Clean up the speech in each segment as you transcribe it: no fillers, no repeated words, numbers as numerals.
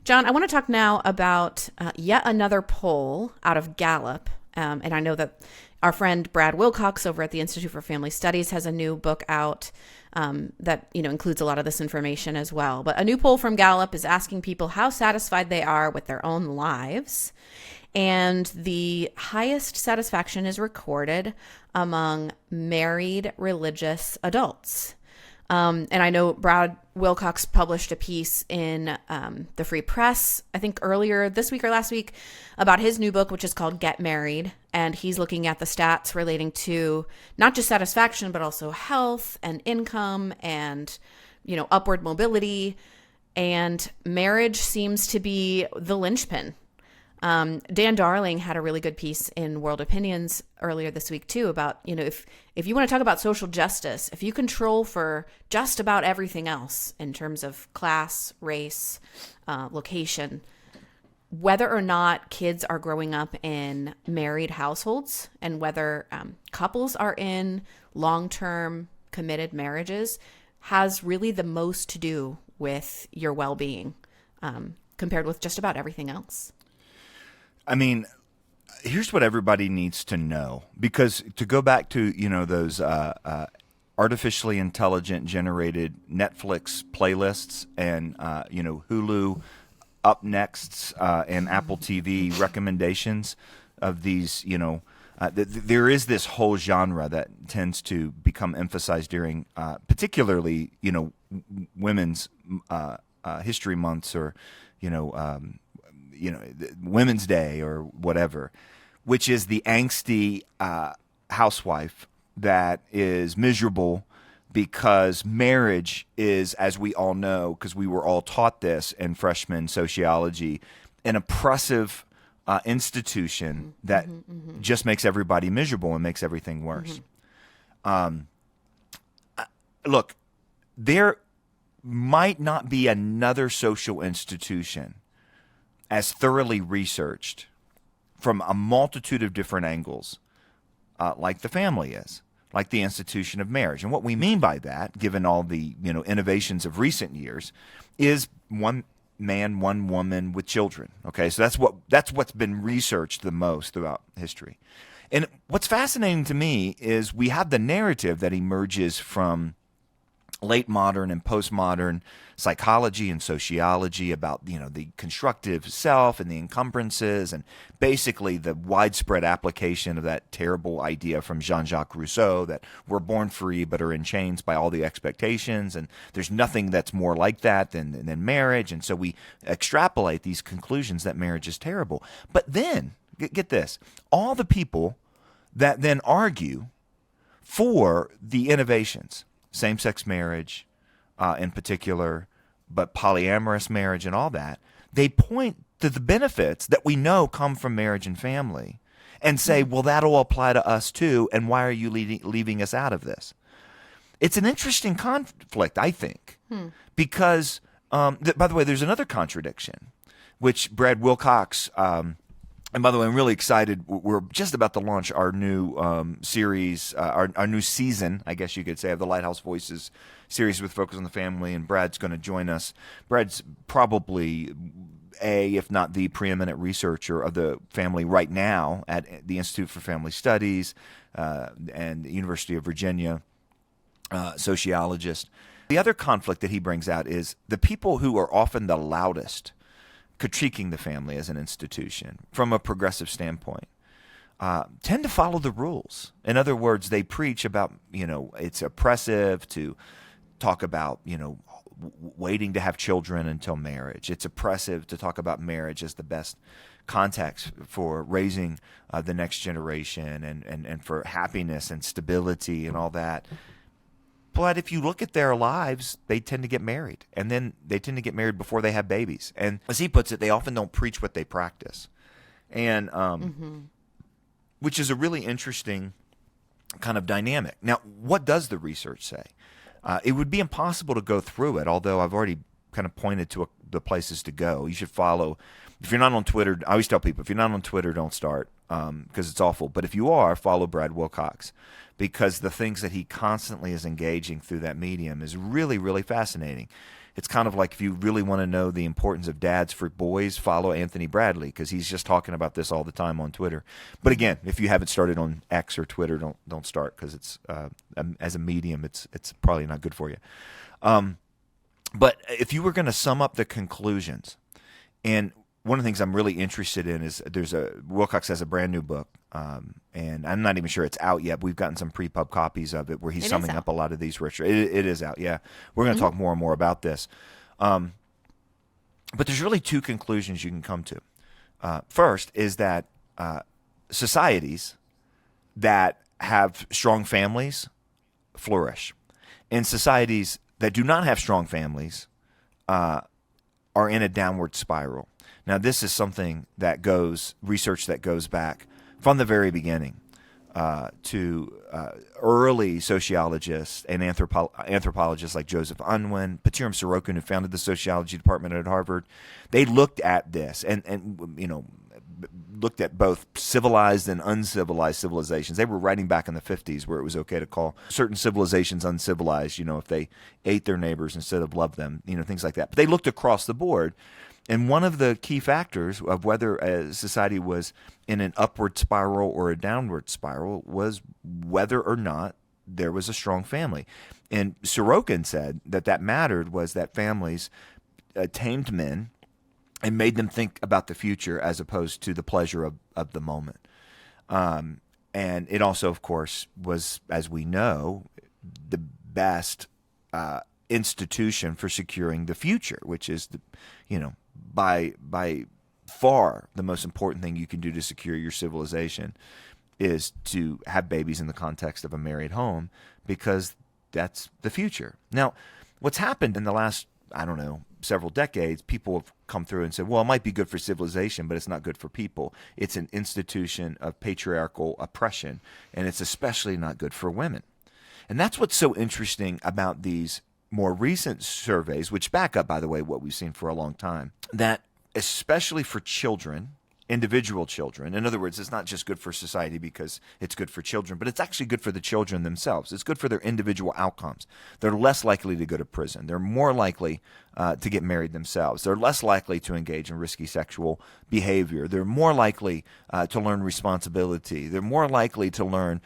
John, I want to talk now about yet another poll out of Gallup. And I know that our friend Brad Wilcox over at the Institute for Family Studies has a new book out that includes a lot of this information as well. But a new poll from Gallup is asking people how satisfied they are with their own lives. And the highest satisfaction is recorded among married religious adults. And I know Brad Wilcox published a piece in the Free Press, I think earlier this week or last week, about his new book, which is called Get Married. And he's looking at the stats relating to not just satisfaction, but also health and income and, upward mobility. And marriage seems to be the linchpin. Dan Darling had a really good piece in World Opinions earlier this week too about, if you want to talk about social justice, if you control for just about everything else in terms of class, race, location, whether or not kids are growing up in married households and whether couples are in long-term committed marriages has really the most to do with your well-being compared with just about everything else. I mean, here's what everybody needs to know, because to go back to, those artificially intelligent generated Netflix playlists and, Hulu up next and Apple TV recommendations of these, there is this whole genre that tends to become emphasized during particularly, women's history months or, Women's Day or whatever, which is the angsty housewife that is miserable because marriage is, as we all know, because we were all taught this in freshman sociology, an oppressive institution that just makes everybody miserable and makes everything worse. Look, there might not be another social institution as thoroughly researched from a multitude of different angles, like the family is, like the institution of marriage. And what we mean by that, given all the innovations of recent years, is one man, one woman with children. Okay, so that's what's been researched the most throughout history. And what's fascinating to me is we have the narrative that emerges from late modern and postmodern psychology and sociology about the constructive self and the encumbrances and basically the widespread application of that terrible idea from Jean-Jacques Rousseau that we're born free but are in chains by all the expectations, and there's nothing that's more like that than marriage, and so we extrapolate these conclusions that marriage is terrible. But then get this, all the people that then argue for the innovations, same-sex marriage in particular, but polyamorous marriage and all that, they point to the benefits that we know come from marriage and family and say, well, that'll apply to us too, and why are you leaving us out of this? It's an interesting conflict, I think, because, by the way, there's another contradiction, which Brad Wilcox and by the way, I'm really excited. We're just about to launch our new series, our new season, I guess you could say, of the Lighthouse Voices series with Focus on the Family, and Brad's going to join us. Brad's probably if not the preeminent researcher of the family right now at the Institute for Family Studies and the University of Virginia, sociologist. The other conflict that he brings out is the people who are often the loudest critiquing the family as an institution from a progressive standpoint tend to follow the rules. In other words, they preach about, it's oppressive to talk about, waiting to have children until marriage. It's oppressive to talk about marriage as the best context for raising the next generation and for happiness and stability and all that. But if you look at their lives, they tend to get married, and then they tend to get married before they have babies. And as he puts it, they often don't preach what they practice, and which is a really interesting kind of dynamic. Now, what does the research say? It would be impossible to go through it, although I've already kind of pointed to the places to go. You should follow. If you're not on Twitter, I always tell people, if you're not on Twitter, don't start because it's awful. But if you are, follow Brad Wilcox, because the things that he constantly is engaging through that medium is really, really fascinating. It's kind of like if you really want to know the importance of dads for boys, follow Anthony Bradley, because he's just talking about this all the time on Twitter. But again, if you haven't started on X or Twitter, don't start, because it's as a medium, it's probably not good for you. But if you were going to sum up the conclusions, and one of the things I'm really interested in is Wilcox has a brand new book, and I'm not even sure it's out yet, but we've gotten some pre-pub copies of it where he's summing up a lot of these richer. It is out, yeah. We're going to talk more and more about this. But there's really two conclusions you can come to. First is that societies that have strong families flourish, and societies that do not have strong families are in a downward spiral. Now, this is something that research that goes back from the very beginning to early sociologists and anthropologists like Joseph Unwin, Patiram Sorokin, who founded the sociology department at Harvard. They looked at this and looked at both civilized and uncivilized civilizations. They were writing back in the 50s where it was okay to call certain civilizations uncivilized, if they ate their neighbors instead of loved them, things like that. But they looked across the board. And one of the key factors of whether a society was in an upward spiral or a downward spiral was whether or not there was a strong family. And Sorokin said that mattered was that families tamed men and made them think about the future as opposed to the pleasure of the moment. And it also, of course, was, as we know, the best institution for securing the future, which is, by far the most important thing you can do to secure your civilization is to have babies in the context of a married home, because that's the future. Now, what's happened in the last, several decades, people have come through and said, well, it might be good for civilization, but it's not good for people. It's an institution of patriarchal oppression, and it's especially not good for women. And that's what's so interesting about these more recent surveys, which back up, by the way, what we've seen for a long time, that especially for children, individual children, in other words, it's not just good for society because it's good for children, but it's actually good for the children themselves. It's good for their individual outcomes. They're less likely to go to prison. They're more likely to get married themselves. They're less likely to engage in risky sexual behavior. They're more likely to learn responsibility. They're more likely to learn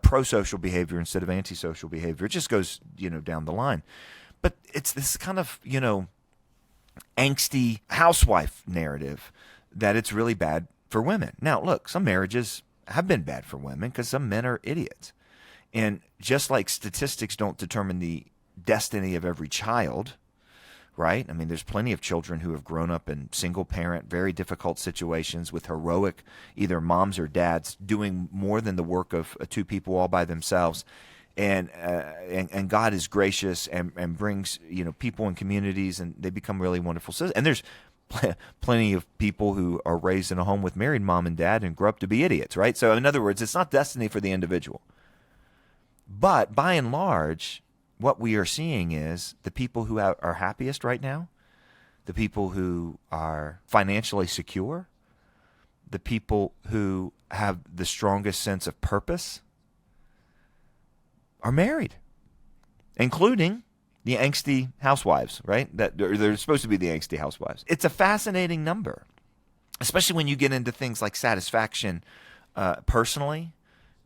pro-social behavior instead of antisocial behavior. It just goes, down the line. But it's this kind of, angsty housewife narrative that it's really bad for women. Now, look, some marriages have been bad for women because some men are idiots. And just like statistics don't determine the destiny of every child, right? I mean, there's plenty of children who have grown up in single-parent, very difficult situations with heroic either moms or dads doing more than the work of two people all by themselves. And God is gracious and brings, people in communities, and they become really wonderful citizens. And there's plenty of people who are raised in a home with married mom and dad and grow up to be idiots, right? So in other words, it's not destiny for the individual. But by and large, what we are seeing is the people who are happiest right now, the people who are financially secure, the people who have the strongest sense of purpose are married, including the angsty housewives, right? That they're supposed to be the angsty housewives. It's a fascinating number, especially when you get into things like satisfaction personally,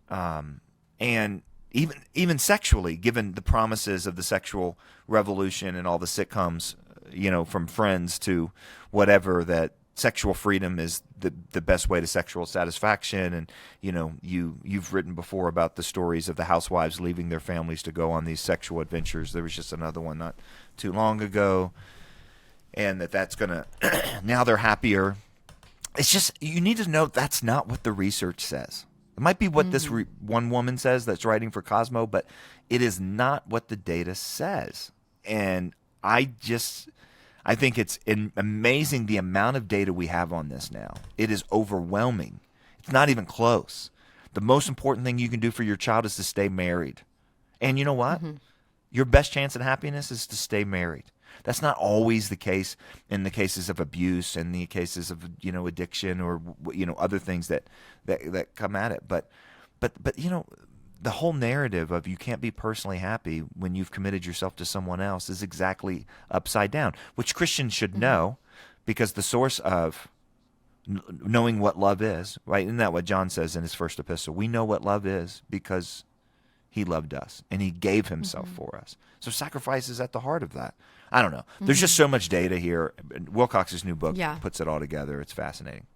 and even sexually, given the promises of the sexual revolution and all the sitcoms, from Friends to whatever, that sexual freedom is the best way to sexual satisfaction. And, you've written before about the stories of the housewives leaving their families to go on these sexual adventures. There was just another one not too long ago. And that's going to, now they're happier. It's just, you need to know that's not what the research says. It might be what this one woman says that's writing for Cosmo, but it is not what the data says. And I think it's amazing the amount of data we have on this now. It is overwhelming. It's not even close. The most important thing you can do for your child is to stay married. And you know what? Your best chance at happiness is to stay married. That's not always the case in the cases of abuse and the cases of, addiction or, other things that come at it. But the whole narrative of you can't be personally happy when you've committed yourself to someone else is exactly upside down, which Christians should know, because the source of knowing what love is, right? Isn't that what John says in his first epistle? We know what love is because he loved us and he gave himself for us. So sacrifice is at the heart of that. I don't know. There's just so much data here. Wilcox's new book puts it all together. It's fascinating.